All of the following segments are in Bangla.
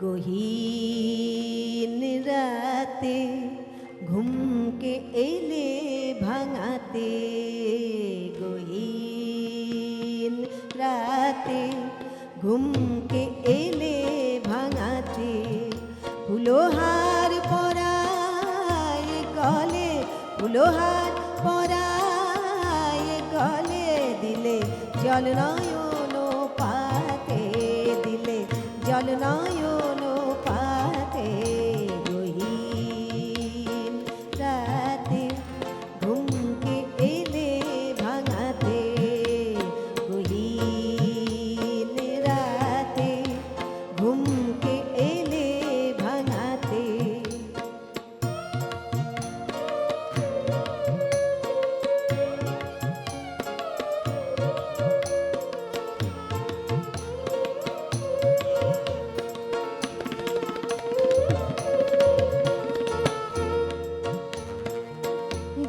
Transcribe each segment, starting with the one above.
গহীন রাতে ঘুমকে এলে ভাঙাতে, গহীন রাতে ঘুমকে এলে ভাঙাতে, ফুলোহার পরায় গলে, ফুলোহার পরায় গলে, দিলে জল নয়ন পাতে, দিলে জল নয়ন পাতে। গহীন রাতে ঘুমকে এলে ভাঙাতে, গহীন রাতে ঘুমকে এলে ভাঙাতে।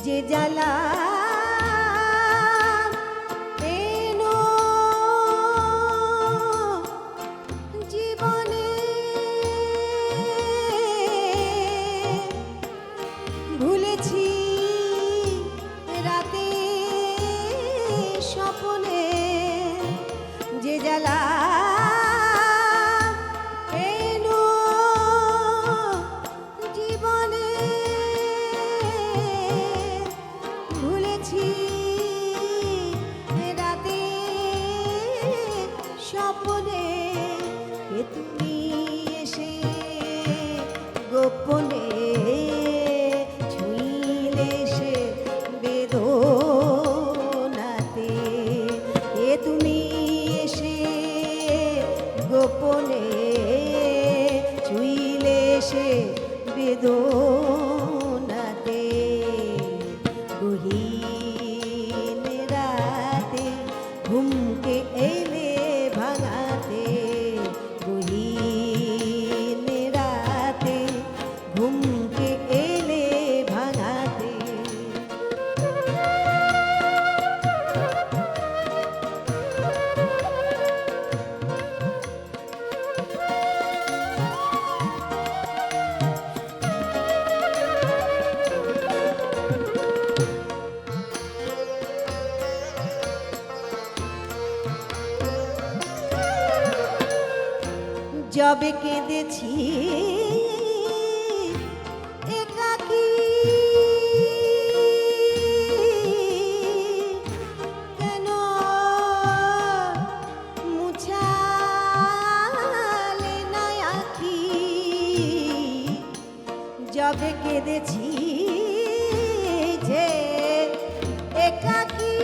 যে জ্বালা এনো জীবনে, ভুলেছি রাতে স্বপ্নে, যে জ্বালা এনো জীবনে, ভুলেছি রাতে স্বপ্নে, এ তুমি এসে গোপনে ছুঁইলে সে বেদনাতে, এ তুমি এসে গোপনে ছুঁইলে সে বেদনাতে। গহীন রাতে ঘুমকে এলে ভাঙাতে, গহীন রাতে ঘুমকে এলে ভাঙাতে। যবে কেঁদেছি একাকী, কেন মুছালে না আঁখি, যবে কেঁদেছি যে একাকী,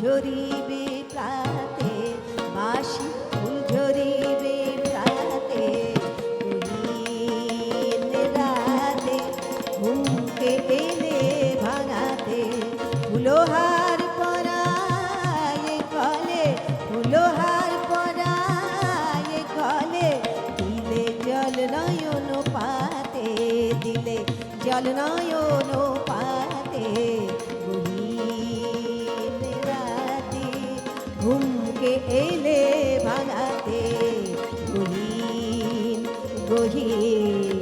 ঝরিবে প্রাতে, বাঁশি ফুল ঝরিবে প্রাতে। গহীন রাতে ঘুমকে এলে ভাঙাতে, ফুলোহার পরায় গলে, ফুলোহার পরায় গলে, দিলে জল নয়ন পাতে, দিলে জল নয়ন পাতে। ঘুমকে এলে ভাঙাতে, গহীন গহীন